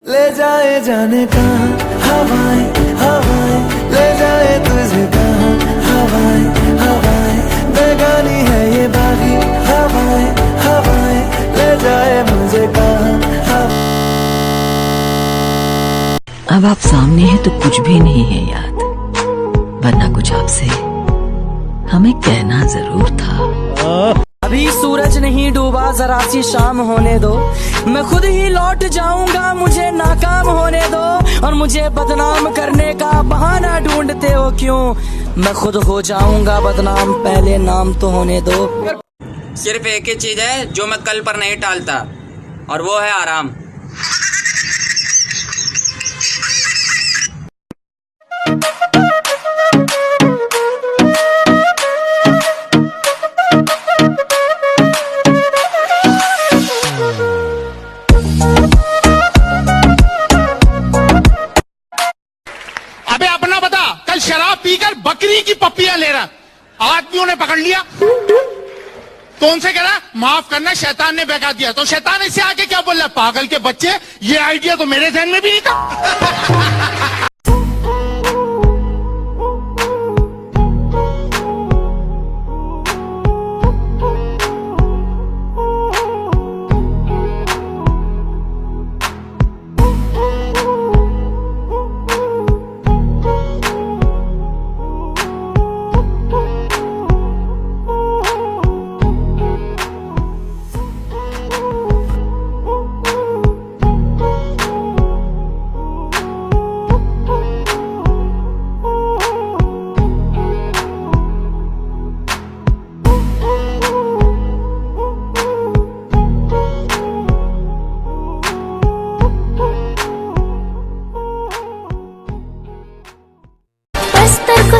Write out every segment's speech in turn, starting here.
ले जाए जाने कहाँ हवाएं हवाएं, ले जाए तुझे कहाँ हवाएं हवाएं, बेगानी है ये बागी हवाएं हवाएं, ले जाए मुझे कहाँ हवाएं। अब आप सामने हैं तो कुछ भी नहीं है याद, वरना कुछ आपसे हमें कहना जरूर था। अभी सूरज नहीं डूबा, जरा सी शाम होने दो, मैं खुद ही लौट जाऊंगा, मुझे नाकाम होने दो। और मुझे बदनाम करने का बहाना ढूंढते हो क्यों, मैं खुद हो जाऊंगा बदनाम, पहले नाम तो होने दो। सिर्फ एक ही चीज है जो मैं कल पर नहीं टालता, और वो है आराम। अबे अपना बता, कल शराब पीकर बकरी की पप्पियां ले रहा, आदमियों ने पकड़ लिया तो उनसे कह रहा माफ करना शैतान ने बहका दिया, तो शैतान इससे आके क्या बोल रहा, पागल के बच्चे, ये आइडिया तो मेरे ध्यान में भी नहीं था।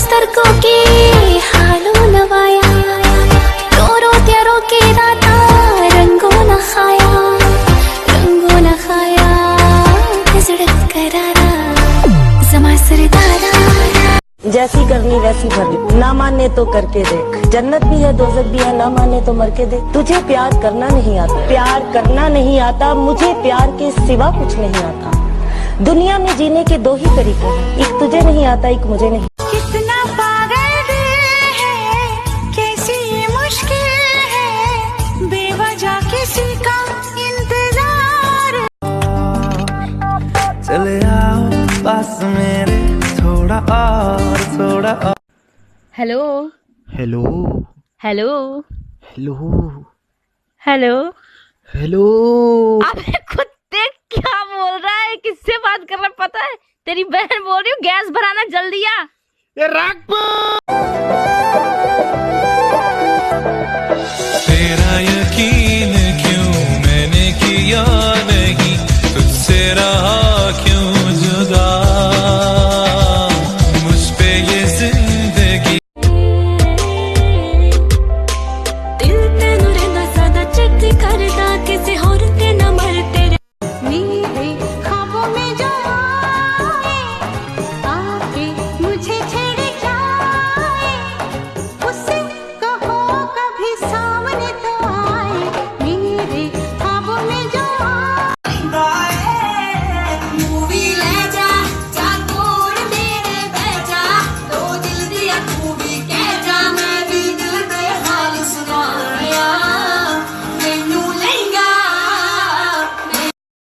तरकों के हालों नवाया, रो रो त्यारों के दाता, रंगों न खाया, सड़क करारा, समा सरदारा। जैसी करनी वैसी भरनी, ना माने तो करके देख, जन्नत भी है दोज़ख भी है, ना माने तो मर के देख। तुझे प्यार करना नहीं आता, प्यार करना नहीं आता, मुझे प्यार के सिवा कुछ नहीं आता। दुनिया में जीने के दो ही तरीके हैं, एक तुझे नहीं आता, एक मुझे नहीं। कितना पागल दिल है, कैसी ये मुश्किल है, बेवजह किसी का इंतजार। चले आओ पास मेरे, थोड़ा और थोड़ा और। Hello hello hello hello hello hello. अबे कुत्ते क्या बोल रहा है, किससे बात कर रहा है पता है? तेरी बहन बोल रही हूँ, गैस भराना जल्दी आ। तेरा यकीन क्यों मैंने किया नहीं, तुझसे रहा क्यों जुदा, मुझ पे ये जिंदगी। दिल तेनू रहना सदा चिट्ठी करदा, किसी होर ते न मर तेरे नीले ख्वाबों में जो आए, आके मुझे छेड़ जाए, उससे कहो कभी सामने तो आए, मेरे ख्वाबों में जो मूवी ले जा कोड मेरे बेजा, तो दिल दिया तू भी कह जा, मैं भी दिल दे हाल सुनाया, मैनू लेगा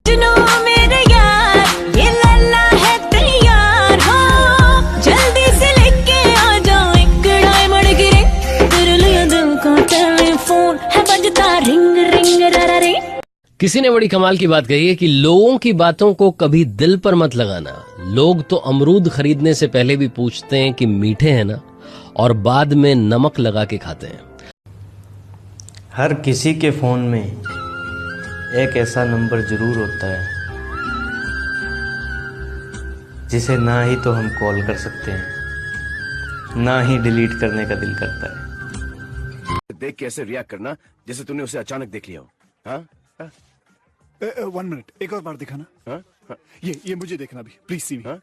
सुनो मेरे यार, ये लल्ला है तैयार हो, जल्दी से लेके आ जाओ, एक डायमंड गिरे कर लिया दिल का टेलीफोन है बजता, रिंग रिंग रा रे। किसी ने बड़ी कमाल की बात कही है कि लोगों की बातों को कभी दिल पर मत लगाना। लोग तो अमरूद खरीदने से पहले भी पूछते हैं कि मीठे हैं ना, और बाद में नमक लगा के खाते हैं। हर किसी के फोन में एक ऐसा नंबर जरूर होता है जिसे ना ही तो हम कॉल कर सकते हैं, ना ही डिलीट करने का दिल करता है। देख कैसे रिएक्ट करना जैसे तूने उसे अचानक देख लिया हो। हाँ? 1 मिनट, एक और बार दिखाना। हाँ? हाँ? ये मुझे देखना भी, प्लीज सी मी। हाँ?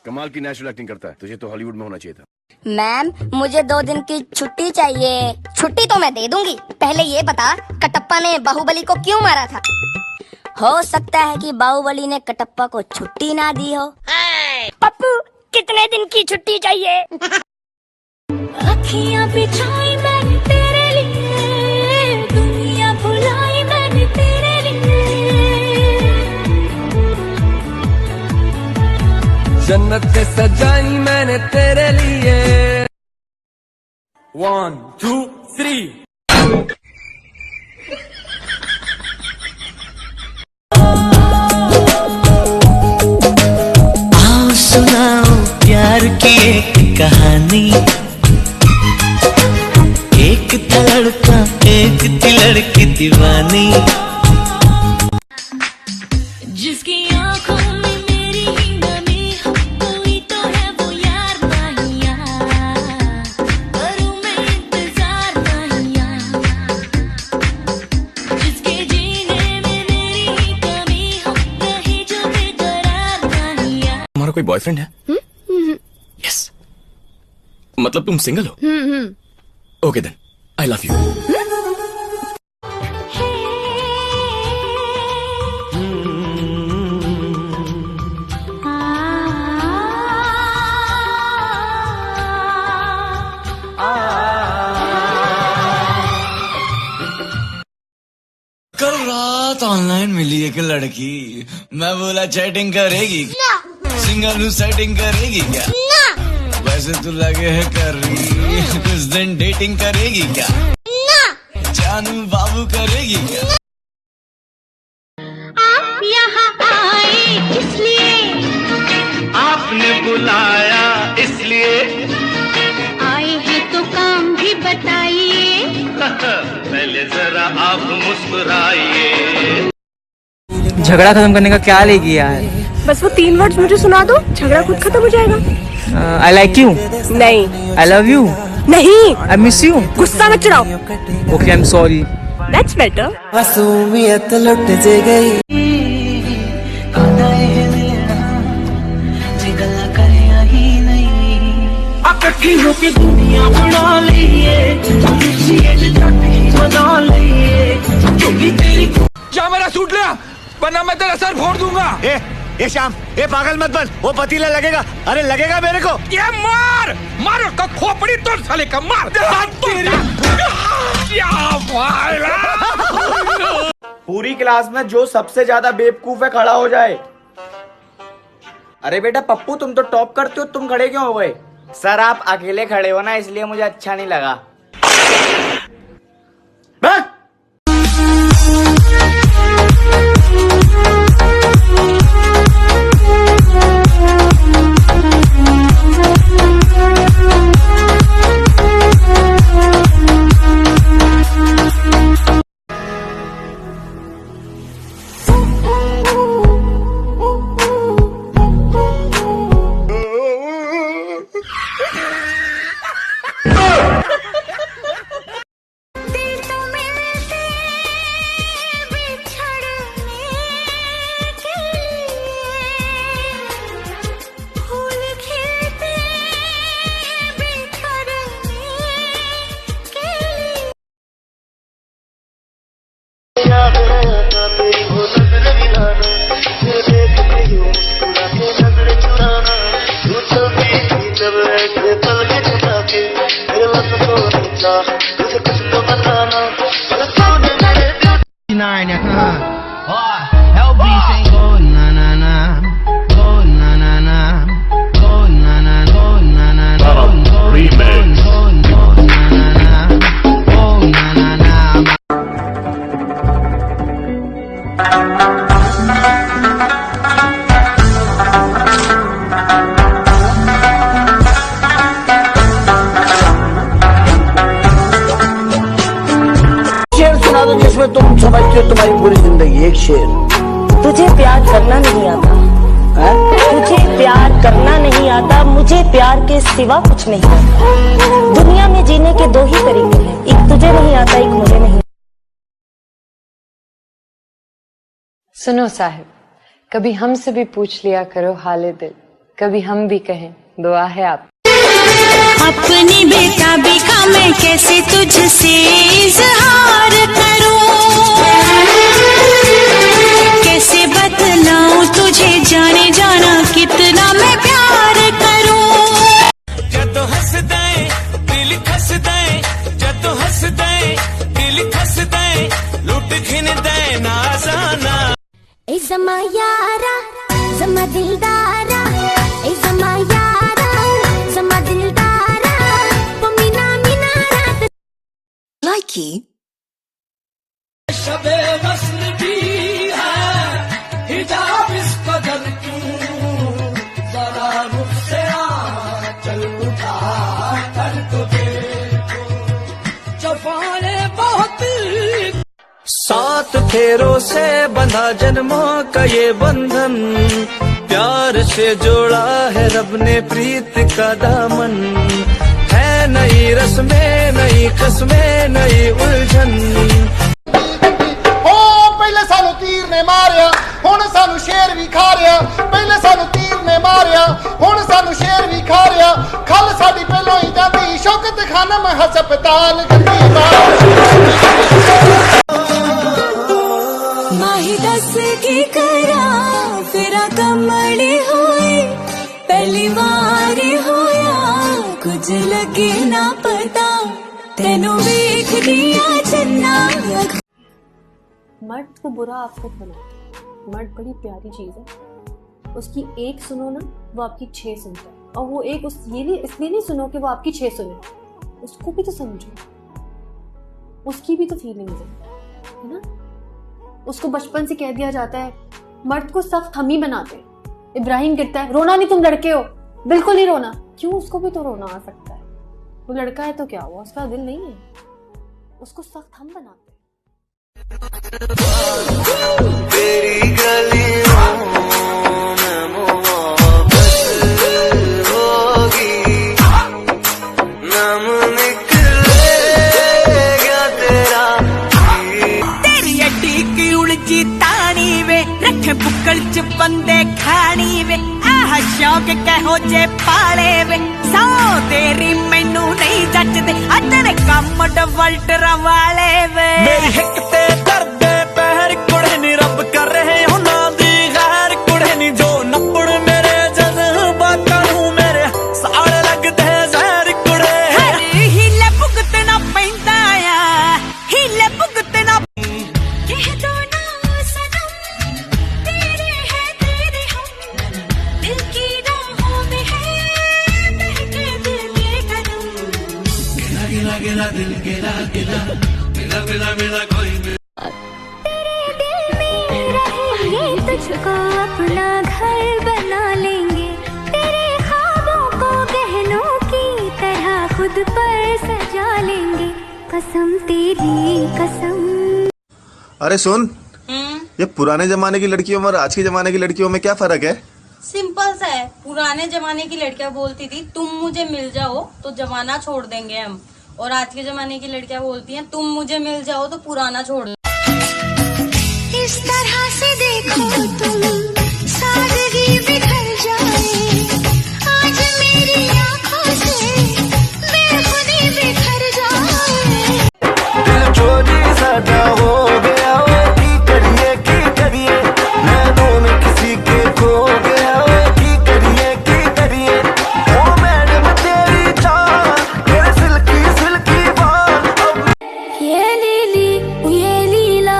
कमाल की नेचुरल एक्टिंग करता है, तुझे तो हॉलीवुड में होना चाहिए था। मैम मुझे 2 दिन की छुट्टी चाहिए। छुट्टी तो मैं दे दूंगी, पहले ये बता कटप्पा ने बाहुबली को क्यों मारा था? हो सकता है कि बाहुबली ने कटप्पा को छुट्टी ना दी हो। पप्पू कितने दिन की छुट्टी चाहिए? अखियां बिछाई मैंने तेरे लिए, दुनिया भुलाई मैंने तेरे लिए। जन्नत से सजाई मैंने तेरे लिए। 1 2 3 आओ सुनाओ प्यार की एक कहानी। एक था लड़का एक थी लड़की दीवानी। जिसकी आंखों में मेरी ही नमी, कोई तो है वो यार माहिया, करूं मैं इंतजार माहिया। जिसके जीने में मेरी ही कमी, रही जो बेकरार माहिया। तुम्हारा कोई बॉयफ्रेंड है? यस। मतलब तुम सिंगल हो? Okay then I love you. कल रात ऑनलाइन मिली एक लड़की, मैं बोला चैटिंग करेगी, सिंगल सेटिंग करेगी क्या? वैसे तो लगे है कर रही, कुछ दिन डेटिंग करेगी क्या? जानू बाबू करेगी क्या? आप यहाँ आए इसलिए, आपने बुलाया इसलिए, आए हैं तो काम भी बताइए। पहले जरा आप मुस्कुराइए। झगड़ा खत्म करने का क्या लेगी यार? बस वो 3 वर्ड्स मुझे सुना दो, झगड़ा खुद खत्म हो जाएगा। I like you. नहीं। I love you. नहीं। I miss you. गुस्सा मत चढ़ाओ। Okay I am sorry. That's better. मासूमियत लुट जे गई। इकट्ठी होके दुनिया बना लईए, बना लईए। क्या मेरा सूट लिया, वरना मैं तेरा सर फोड़ दूंगा। ए श्याम, ए पागल मत बन, वो पतीला लगेगा। अरे लगेगा मेरे को। ये मार मार उसका खोपड़ी तोड़ साले का, मार। पूरी क्लास में जो सबसे ज्यादा बेवकूफ है खड़ा हो जाए। अरे बेटा पप्पू, तुम तो टॉप करते हो, तुम खड़े क्यों हो गए? सर आप अकेले खड़े हो ना, इसलिए मुझे अच्छा नहीं लगा। जिसमें तुम समझते हो तुम्हारी पूरी जिंदगी। एक शेर। तुझे प्यार करना नहीं आता है? तुझे प्यार करना नहीं आता, मुझे प्यार के सिवा कुछ नहीं आता। दुनिया में जीने के 2 ही तरीके हैं, एक तुझे नहीं आता, एक मुझे नहीं। सुनो साहिब, कभी हमसे भी पूछ लिया करो हाले दिल, कभी हम भी कहें दुआ है आप। अपनी बेताबी मैं कैसे तुझसे इजहार करूं, कितना मैं प्यार करूं। जदों हसदा है दिल खसदा है, जदों हसदा है दिल खसदा है, लुट खिंदा है नाज़ाना। ए ज़मा यारा ज़मा दिलदारा, ए ज़मा यारा ज़मा दिलदारा, वो मीना मीना रात लाइकी शबे वस्ल भी है, हिजाब इस कदर क्यों, जरा मुझसे चल उठा कर तो देखो, जवाने बहुत सात फेरों से बंधा जन्मों का ये बंधन, प्यार से जोड़ा है रब ने प्रीत का दामन, है नई रस्में नई कस्में नई उलझन। ਪਹਿਲੇ ਸਾਨੂੰ ਤੀਰ ਨੇ ਮਾਰਿਆ, ਹੁਣ ਸਾਨੂੰ ਸ਼ੇਰ ਵੀ ਖਾ ਰਿਹਾ, ਪਹਿਲੇ ਸਾਨੂੰ ਤੀਰ ਨੇ ਮਾਰਿਆ, ਹੁਣ ਸਾਨੂੰ ਸ਼ੇਰ ਵੀ ਖਾ ਰਿਹਾ, ਖਲ ਸਾਡੀ ਪਹਿਲੋਂ ਹੀ ਜਾਂਦੀ, ਸ਼ੌਕਤ ਖਾਨਮ ਹਸਪਤਾਲ ਗੰਦੀ ਬਾਤ। माही दस की करा फिरा कमली हुई, पहली बार होया कुछ लगे ना पता, तेनू वेख दिया चन्ना। मर्द को बुरा आफत बनाता है। मर्द बड़ी प्यारी चीज़ है, उसकी एक सुनो ना वो आपकी 6 सुनता है, और वो एक उस ये नहीं इसलिए नहीं सुनो कि वो आपकी 6 सुने, उसको भी तो समझो, उसकी भी तो फीलिंग्स है ना। उसको बचपन से कह दिया जाता है, मर्द को सख्त हम ही बनाते हैं। इब्राहिम कहता है रोना नहीं, तुम लड़के हो, बिल्कुल नहीं रोना। क्यों, उसको भी तो रोना आ सकता है, वो लड़का है तो क्या हुआ, उसका दिल नहीं है, उसको सख्त हम बनाते हैं। तेरी गलियों में मोहब्बत होगी, नाम निकलेगा तेरा। तेरी अड्डी की उलझी तानी वे, रखे बुक्कल च बंदे खानी वे, आह शौक कहो जे पाले वे, सौ तेरी मैनू नहीं जचदे, आ तेरे कम डवल्टरा वाले वे। मेरी हिक ते दर्द पैर कुड़े नी, रब कर रहे हो ना दी गैर कुड़े नी, जो नपड़ मेरे जज्बातां नू मेरे साड़ लगदे जहर कुड़े। हीले भुगतना पैंदा आ, हीले भुगतना कह दो ना सनम, तेरे है तेरे हम, दिल की राहों में है बहके दिल के कदम। गिला गिला गिला दिल गिला गिला गिला गिला गिला कोई तेरे दिल में रहेंगे, तुझको अपना घर बना लेंगे, तेरे ख्वाबों को गहनों की तरह खुद पर सजा लेंगे, कसम तेरी कसम। अरे सुन, ये पुराने जमाने की लड़कियों और आज के जमाने की लड़कियों में क्या फर्क है? सिंपल सा है, पुराने जमाने की लड़कियां बोलती थी तुम मुझे मिल जाओ तो जमाना छोड़ देंगे हम, और आज के जमाने की लड़कियां बोलती हैं तुम मुझे मिल जाओ तो पुराना छोड़ दो। इस तरह से देखो तुम सादगी बिखर जाए, आज मेरी आंखों से बेखुदी बिखर जाए। दिल चोरी साडा हो गया, की करिए नैनों में किसी के खो गया, की करिए ओ मैडम तेरी चाल, मेरे सिल्की सिल्की बाल। ये लीला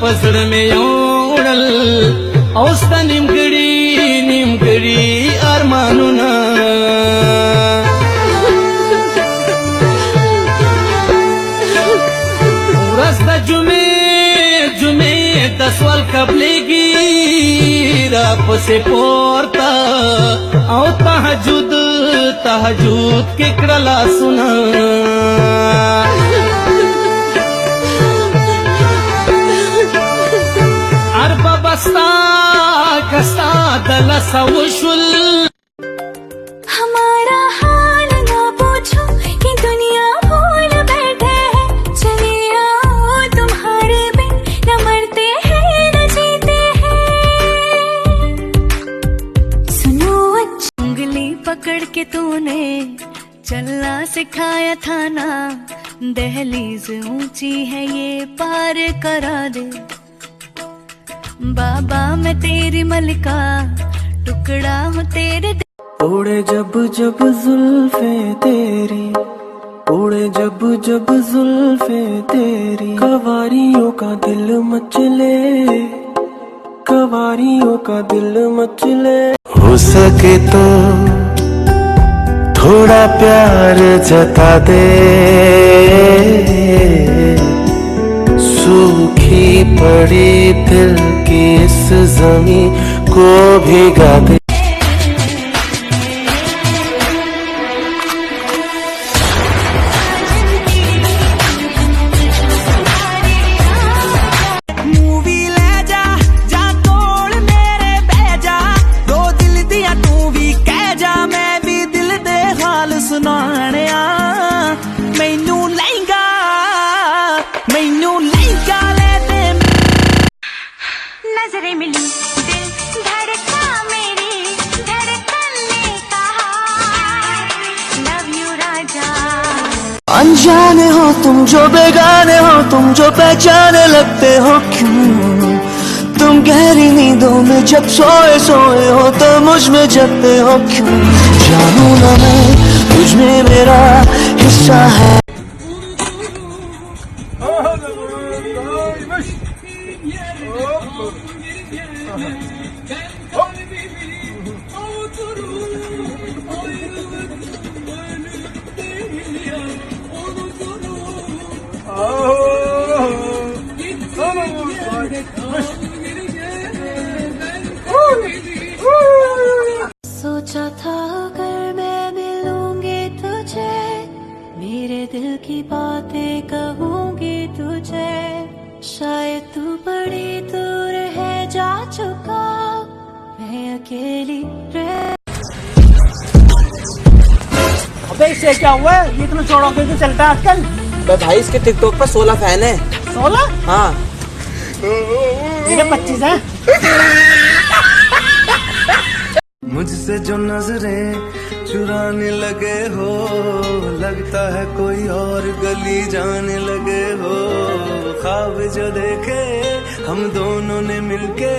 पसड़ में उड़ल, औस्ता निमगड़ी अरमानु ना। रस्ता जुमे 10 वाल कबलेगी, राप से पोरता औ तहजुद के क्रला सुना। अरबा बस्ता कस्ता दला सवशुल। हमारा हाल ना पूछो, ये दुनिया भूल बैठे है, चले आओ तुम्हारे बिन न मर सिखाया था ना, दहलीज ऊंची है ये पार करा दे। बाबा मैं तेरी मलिका, टुकड़ा हूँ तेरे। उड़े जब जब जुल्फे तेरी, उड़े जब जब जुल्फे तेरी, कवारियों का दिल मचले, कवारियों का दिल मचले। हो सके तो थोड़ा प्यार जता दे, सूखी पड़ी दिल की इस जमीन को भिगा दे। नजरें मिली, दिल धड़का, मेरी धड़कन ने कहा लव यू राजा। अनजाने हो तुम जो बेगाने हो, तुम जो पहचाने लगते हो क्यों? तुम गहरी नींदों में जब सोए सोए हो तो मुझ में जगते हो क्यों? जानू ना मैं तुझ में मेरा हिस्सा है। सोचा था अगर मैं मिलूंगी तुझे, मेरे दिल की बातें कहूंगी तुझे, शायद तू बड़ी दूर है जा चुका, मैं अकेली रह। अबे इससे क्या हुआ है? ये इतना चौड़ा क्यों चलता है आजकल? भाई इसके टिकटॉक पर 16 फैन है। 16? हाँ मेरे 25 हैं। मुझसे जो नजरें चुराने लगे हो, लगता है कोई और गली जाने लगे हो। ख्वाब जो देखे हम दोनों ने मिलके,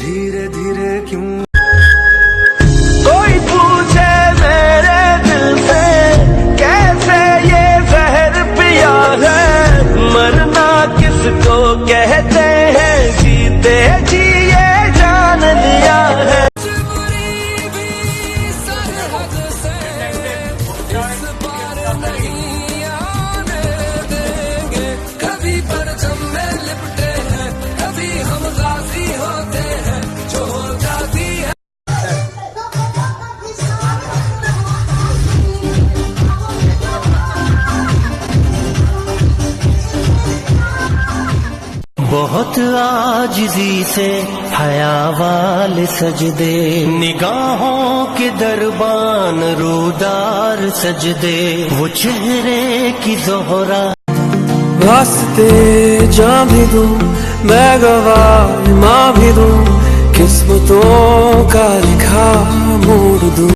धीरे धीरे क्यों? कोई पूछे मेरे दिल से कैसे ये जहर पिया है, मरना किसको कहते हैं, जीते जी ये जान लिया है। बहुत आजिज़ी से हया वाले सजदे, निगाहों के दरबान रूदार सजदे, वो चेहरे की ज़ोहरा। वास्ते जान भी दूं मैं, गवाह माँ भी दूं, किस्मतों का लिखा मोड़ दूं।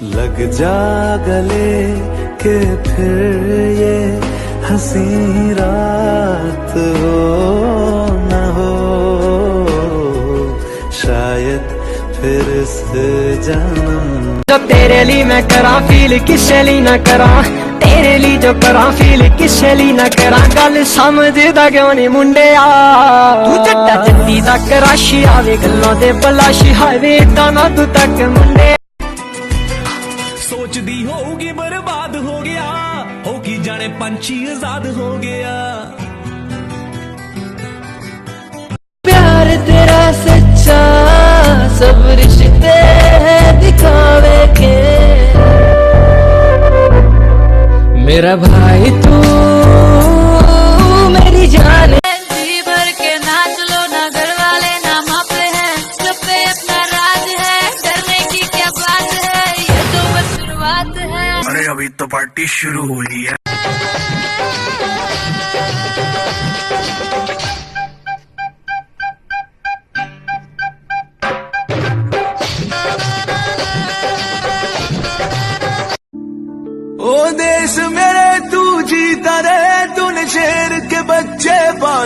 लग जा गले के फिर ये हंसी रात हो न हो, शायद फिर से जन्म। जो तेरे लिए मैं करा फील किसे लिए ना करा, तेरे लिए जो करा फील किसे लिए ना करा। गल समझदा क्यों नहीं मुंडिया, तू जट्टा जट्टी दा कराशी आवे गल्लां दे बलाशी, हाईवे टाना तू तक मुंडे। सोचदी होगी बर्बाद हो गया, होगी जाने पंछी आजाद हो गया। प्यार तेरा सच्चा, सब रिश्ते हैं दिखावे के, मेरा भाई तू मेरी जान। जी भर के नाच लो ना, घर वाले ना मापे हैं, सब पे अपना राज है, डरने की क्या बात है, ये तो बस शुरुआत है। अरे अभी तो पार्टी शुरू हुई है।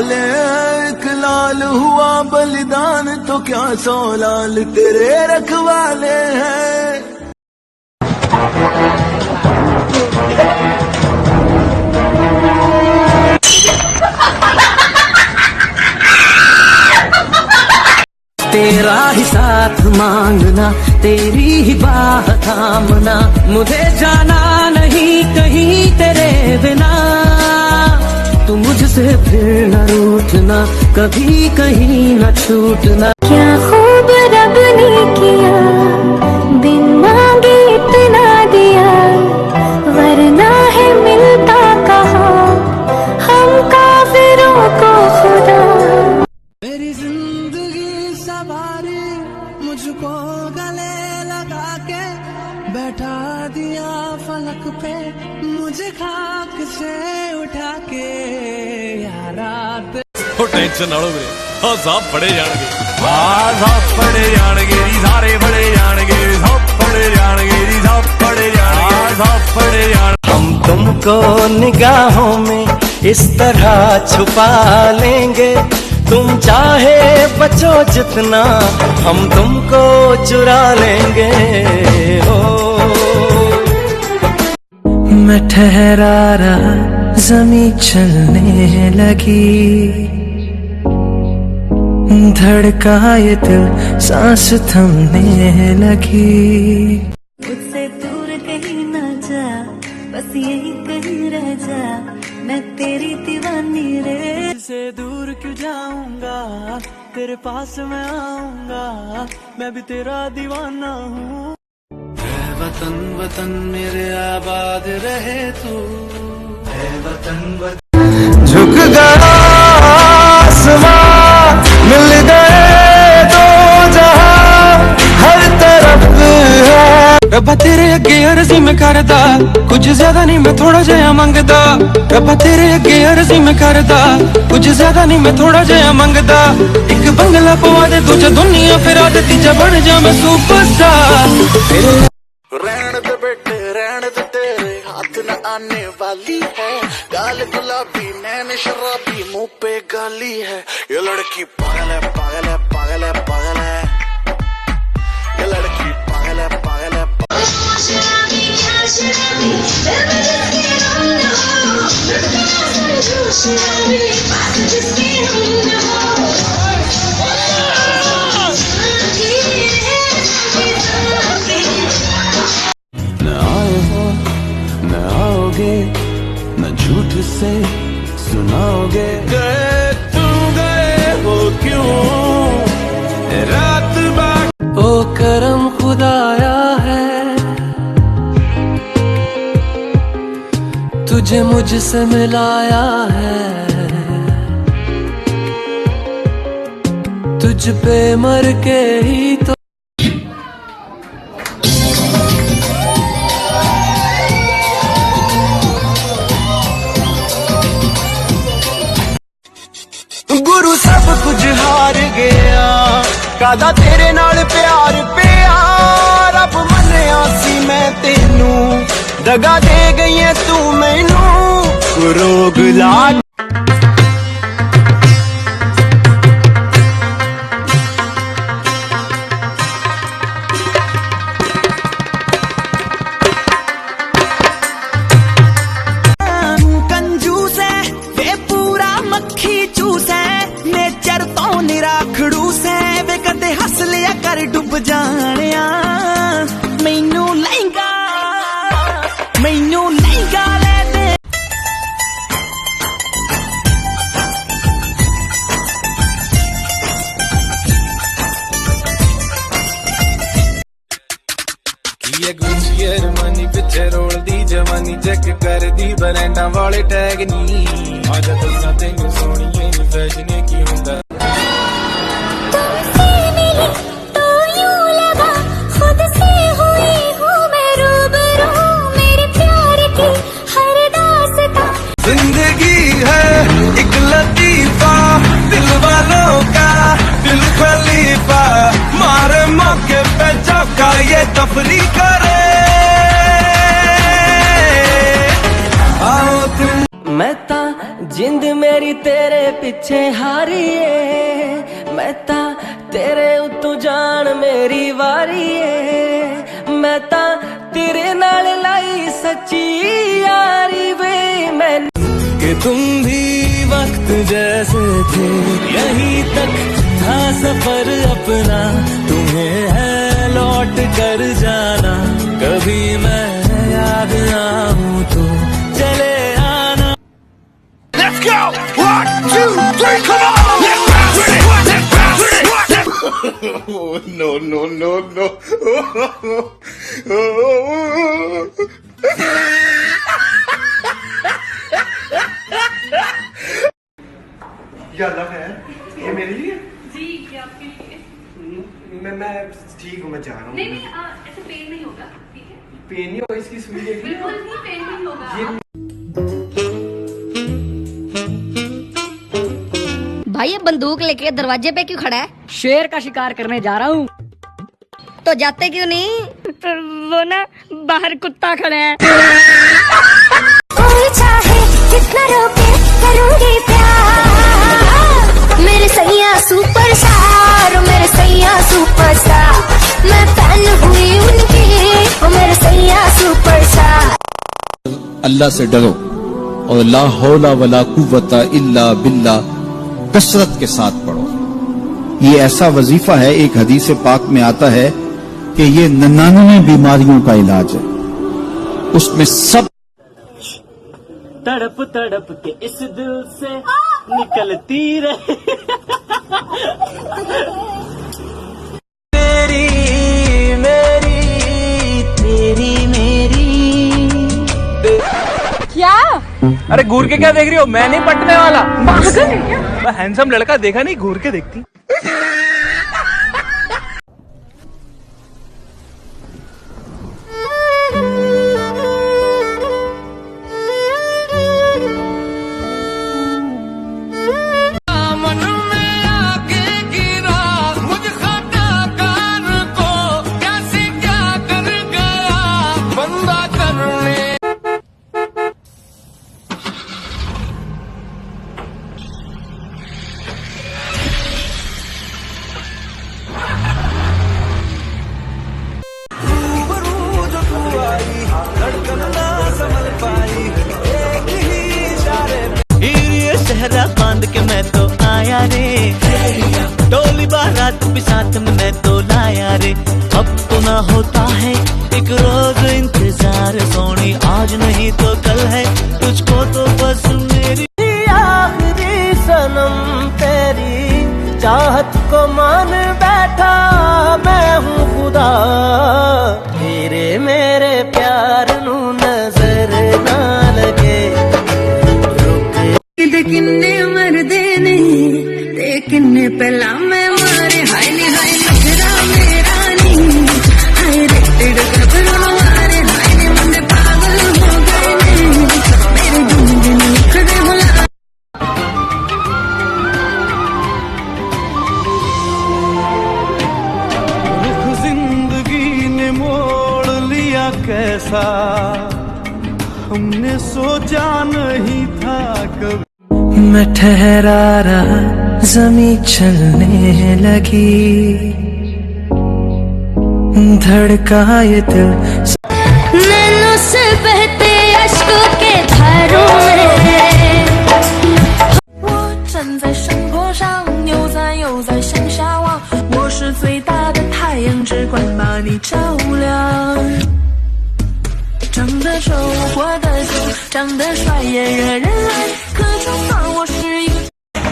वाले हैं, एक लाल हुआ बलिदान तो क्या 100 लाल तेरे रखवाले हैं। तेरा ही साथ मांगना, तेरी ही बाह थामना, मुझे जाना नहीं कहीं तेरे बिना। तू मुझसे फिर न रूठना, कभी कहीं न छूटना। क्या खूब रब ने किया, बिन मांगे इतना दिया, वरना है मिलता कहाँ हम काफिरों को खुदा। मेरी जिंदगी सवारी मुझको गले लगा के बैठा दिया फलक पे, मुझे खाक से उठा के यारा। टेंशन ना लो मेरे, हाँ साहब पढ़े जाएंगे, हाँ साहब पढ़े जाएंगे, सारे पढ़े जाएंगे, सब पढ़े जाएंगे, सब पढ़े जाएंगे, सब पढ़े जाएंगे। हम तुमको निगाहों में इस तरह छुपा लेंगे, तुम चाहे बचो जितना हम तुमको चुरा लेंगे। हो मैं ठहरा रहा, जमीन चलने लगी, धड़का ये दिल सांस थमने लगी। मुझसे दूर कहीं ना जा, बस यही कहीं रह जा, मैं तेरी दीवानी रे। से दूर क्यों जाऊंगा, तेरे पास मैं आऊंगा, मैं भी तेरा दीवाना हूँ। वतन वतन मेरे आबाद रहे तू, है वतन वतन। झुक गया आसमां, मिल गए दो जहां, हर तरफ है। रब्बा तेरे अगे अर्जी में करदा, कुछ ज्यादा नहीं मैं थोड़ा जया मंगदा। रब्बा तेरे अगे अर्जी में करदा, कुछ ज्यादा नहीं मैं थोड़ा जया मंगदा। एक बंगला पवा दे, दूजा दुनिया फिरा दे, तीजा बन जा मैं सुपरस्टार। रहन दे बेटे रहन दे, तेरे हाथ न आने वाली है, गाल गुलाबी नैन शराबी मुंह पे गाली है। ये लड़की पागल है पागल है पागल है पागल है, ये लड़की पागल है पागल है। न झूठ से सुनाओगे, गए तुम गए हो क्यों रात बात। ओ करम खुदाया है, तुझे मुझसे मिलाया है, तुझ पे मर के ही तो। गुरु सब कुछ हार गया, कादा तेरे नाल प्यार प्यार। रब मन्निया सी मैं तेनू, दगा दे गई है तू मैनू। रोग लाग कंजूस है वे पूरा मक्खी चूस है, नेचर तो निरा खड़ूस है, वे कदे हस लिया कर डुब जानिया। मैनू लहंगा ले दे। ये गुंची अरमानी पिछे रोल दी जवानी, चेक कर दी ब्रांडा वाले टैग नी। आज दसा तेन सोनिए नी फैशन की हुंदा। तुमसे मिली तो यूं लगा खुद से हुई हूँ मैं रूबरू, मेरे प्यार की हर दास्तां। जिंदगी है एक लतीफा, दिल वालों का दिल खलीफा, मारे मौके पे चौका ये तफरी करे। मैं ता जिंद मेरी तेरे पिछे पिछे हारीए मैं ता तेरे उतों जान मेरी वारीए मैं ता तेरे नाल लाई सच्ची यारी वे मैं कि तुम भी वक्त जैसे थे यहीं तक था सफर अपना तुम्हें है लौट कर जाना कभी मैं याद आऊं तो चले आना Let's go! 1, 2, 3, come on! Let's bounce with it! Let's bounce with it! Oh, no, no, no, no. ये अलग है ये मेरे लिए जी ये आपके लिए मैं ठीक हूँ मैं जा रहा हूँ नहीं ऐसे पेन नहीं होगा ठीक है पेन नहीं होगा इसकी सुई देख ली बिल्कुल नहीं पेन नहीं होगा भाई ये बंदूक लेके दरवाजे पे क्यों खड़ा है? शेर का शिकार करने जा रहा हूँ तो जाते क्यों नहीं? वो ना बाहर कुत्ता खड़ा है। कोई चाहे कितना रोके करूंगी प्यार मेरे सैया सुपरस्टार मेरे सैया सुपरस्टार मैं फैन हुई उनकी ओ मेरे सैया सुपरस्टार। अल्लाह से डरो और ला हौला वला कुव्वता इल्ला बिल्ला कसरत के साथ पढ़ो। ये ऐसा वजीफा है, एक हदीस पाक में आता है कि ये 99 बीमारियों का इलाज है, उसमें सब तड़प तड़प के इस दिल से निकलती रहे तेरी मेरी तेरी मेरी। क्या? अरे घूर के क्या देख रही हो? मैं नहीं पटने वाला। मैं हैंडसम लड़का देखा नहीं, घूर के देखती। शहरा बांध के मैं तो आया रे टोली बारात भी साथ में मैं तो लाया रे। अब तो ना होता है एक रोज इंतजार सोनी आज नहीं तो कल है तुझको तो बस मेरी आखिरी सनम तेरी चाहत को मान बैठा मैं हूँ खुदा तेरे मेरे प्यार नू नजर ना लगे किन्ने मरदे नहीं ते किन्ने पहला मैं मारे हाय नी हाय नखरा मेरा नहीं हाय रेटेड गबरू मारे हाय नी मुंडे पागल हो गए नहीं मेरे गुंडे निखरे होला। रुख जिंदगी ने मोड़ लिया कैसा हमने सोचा नहीं था कभी। मैं ठहरा रहा जमी चलने लगी धड़का ये दिल नैनों से बहते अश्कों के धारों में我站在山坡上牛仔又在向下望我是最大的太阳只管把你照亮长得丑活得久长得帅也惹人爱可就算我是一个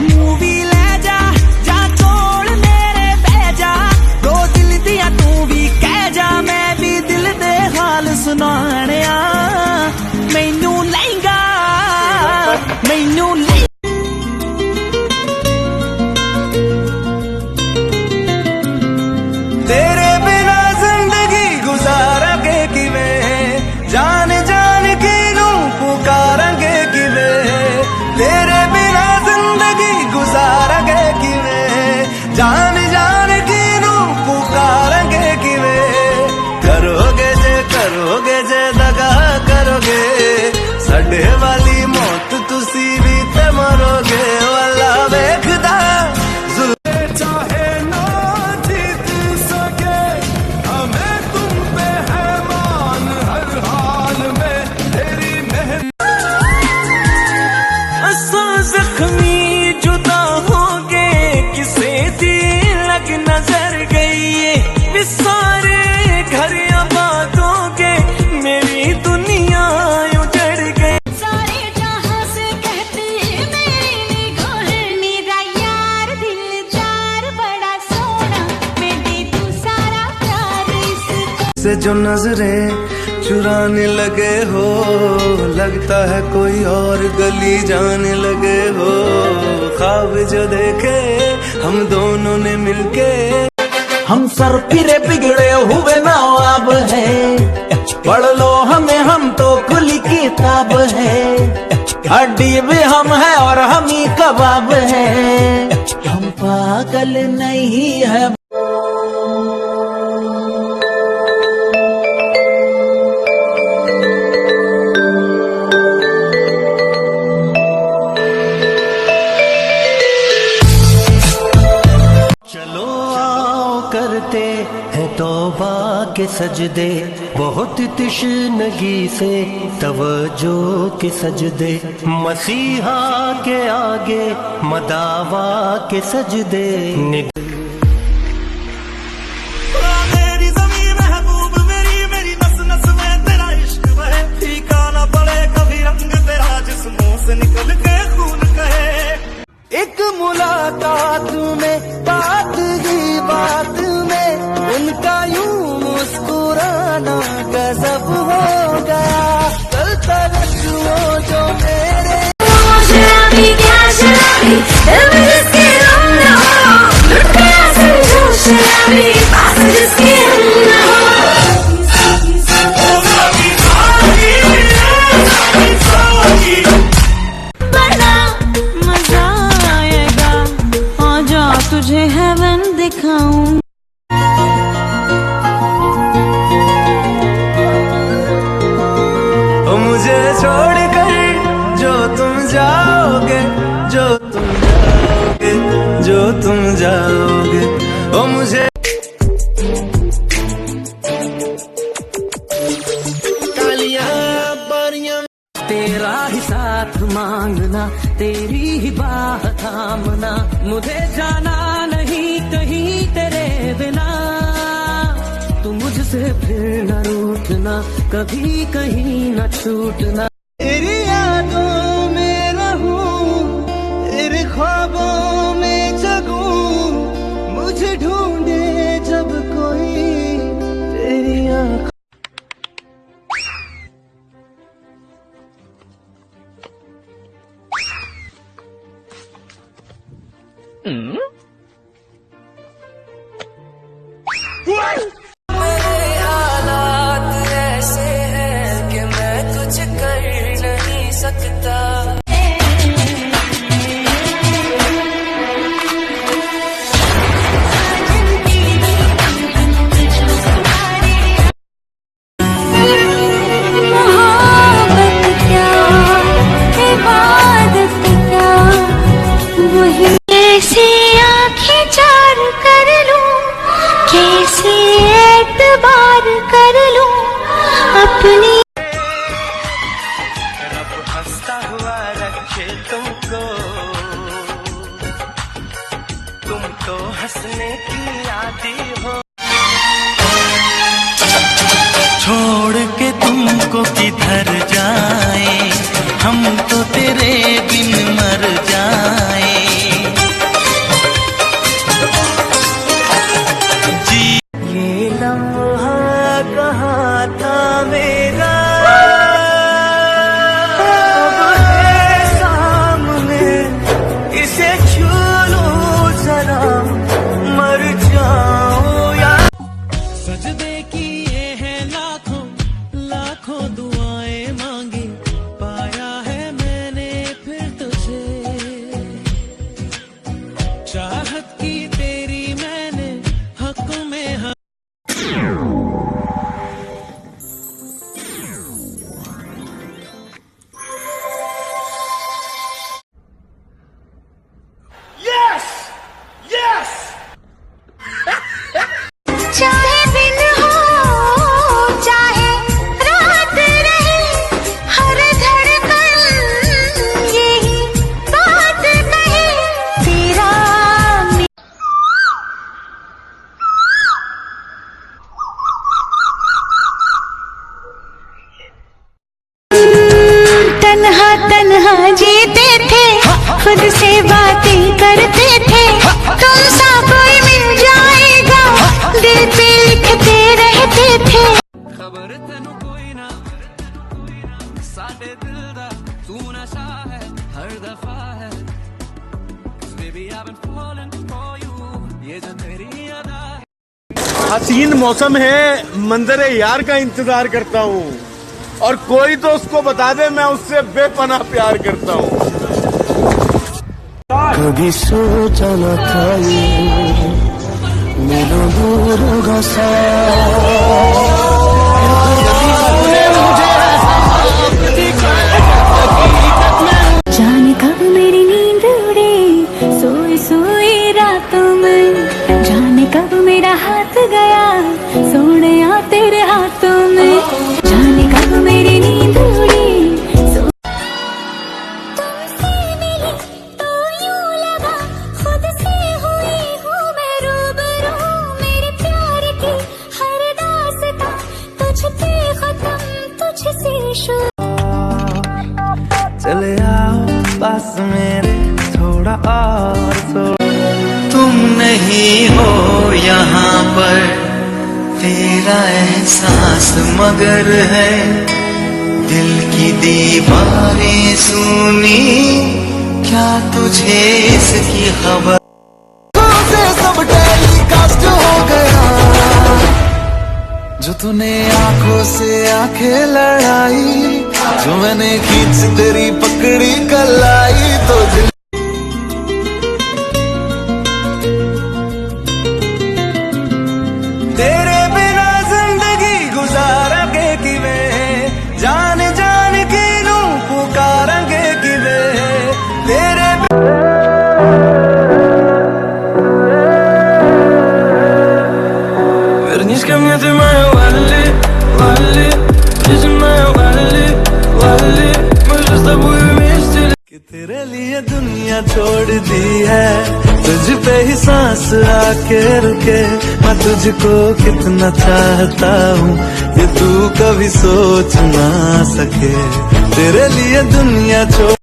मूवी ले जा जा तोड़ मेरे भेजा दो दिल दिया तू भी कह जा मैं भी दिल दे हाल सुनाने मैनू लहंगा मैनू तेरे बिना जिंदगी गुजारांगे किवें जान जान के नू पुकारांगे किवें तेरे बिना मुझसे जो नजरें चुराने लगे हो, लगता है कोई और गली जाने लगे हो। ख्वाब जो देखे हम दोनों ने मिलके, हम सर फिरे बिगड़े हुए नवाब हैं, पढ़ लो हमें हम तो खुली किताब है। हड्डी भी हम है और हम ही कबाब है, हम पागल नहीं है। करते हैं तौबा के सजदे, बहुत तिश्नगी से तवज्जो के सजदे, मसीहा के आगे मदावा के सजदे। मेरी ज़मीं महबूब मेरी, मेरी नस नस में तेरा इश्क बहे, फीका ना पड़े कभी रंग तेरा जिस्मों से निकल के खून कहे। एक मुलाकात में बात ही बात में उनका यूं मुस्कुराना गजब हो गया। कल तक वो जो मेरे शराबी क्या शराबी दिल में जिसके हम न हो, लुट गया समझो शराबी पास जिसके हम न हो। बड़ा मजा आएगा, आजा तुझे हेवन दिखाऊं। मुझे छोड़कर जो तुम जाओगे, जो तुम जाओगे, जो तुम जाओगे, ओ मुझे कालियां बारियां, तेरा ही साथ मांगना, तेरी ही बाह थामना, मुझे जाना नहीं कहीं तेरे बिना। तू मुझसे फिर न रूठना, कभी कहीं न छूटना। तेरी यादों में रहूं, तेरे ख्वाबों में जगूं, मुझे ढूंढे जब कोई तेरी आँख। मेरे हालात ऐसे हैं कि मैं कुछ कर नहीं सकता। मोहब्बत क्या, इबादत क्या, वही कैसे आँखें चार कर लूं, कैसे एतबार कर लूं अपनी। रब हंसता हुआ रखे तुमको, तुम तो हंसने की आदी हो। छोड़ के तुमको किधर जाए, हम तो तेरे बिन मर जाए। ये लम्हा कहाँ था मेरा, अब है सामने, इसे छू लूं जरा, मर जाऊं या। सजदे किए हैं लाखों लाखों दुआएं मांगी, पाया है मैंने फिर तुझे। चाहत की तेरी मैंने हक में हक। Yes! Yes! चाहे दिन हो चाहे रात रहे, हर धड़कन यही बात कहे। तेरा हसीन मौसम है, मंजरे यार का इंतजार करता हूँ और कोई तो उसको बता दे मैं उससे बेपनाह प्यार करता हूँ। कभी सोचा न था ये मेरा दूर होगा जाने कब मेरी नींद उड़े सोई सोई रातों में, जाने कब मेरा हाथ गया सोने आ तेरे हाथों में, जाने कब मेरी नींद उड़ी तुमसे मिली तो यूं लगा खुद से हुई हूँ मैं रूबरू, मेरे प्यार की हर दास्तां तुझ पे खत्म तुझसे शुरू। चले आओ पास मेरे थोड़ा और थोड़ा, तुम नहीं हो यहाँ पर तेरा एहसास मगर है, दिल की दीवारें सुनी क्या तुझे इसकी खबर, से सब टेलीकास्ट हो गया, जो तूने आंखों से आंखें लड़ाई, जो मैंने खींच तेरी पकड़ी कलाई, तो दिल तेरे बिना जिंदगी गुजारेंगे किवें, जान जान के नू पुकारेंगे किवें, तेरे Вернись ко мне, ты моя Валли, Валли, ты моя Валли, Валли, мы же с тобой вместе. कि तेरे लिए दुनिया छोड़ दी है, तुझ पे ही सांस आके रुके, मैं तुझको कितना चाहता हूँ ये तू कभी सोच ना सके, तेरे लिए दुनिया छोड़।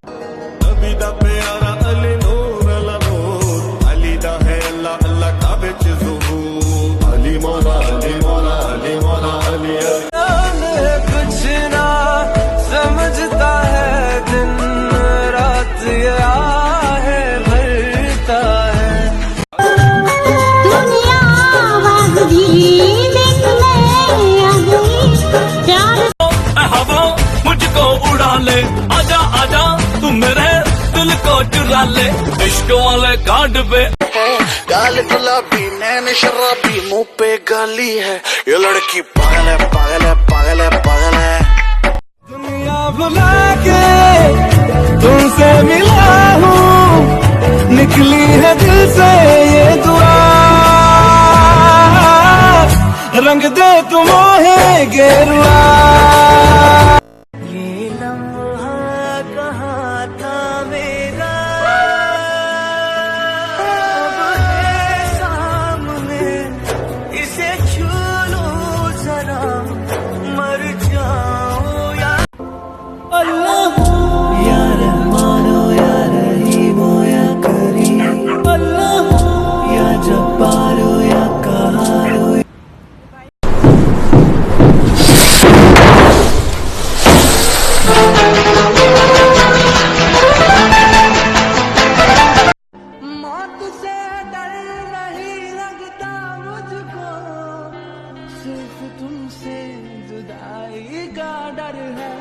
कुछ ना समझता है दिन रात ये आहे भरता है, दुनिया वागवी देख ले प्यार हवा मुझको उड़ा ले, आजा आजा तू मेरे दिल को चुरा ले, इश्क वाले कांड पे गाल गुलाबी नैन शराबी मुंह पे गाली है, ये लड़की पागल है पागल है पागल है पागल है। दुनिया भुला के तुमसे मिला हूँ, निकली है दिल से ये दुआ, रंग दे तुम है गेरुआ। ये लम्हा कहाँ था मेरा, इसे छू लो जरा मर जाओ या अल्लाह, या रहमानो या रहीमो या करीम, अल्लाह या जब्बारो या कहारो। मौत से डर नहीं लगता मुझको, सिर्फ तुमसे जुदाई का डर है।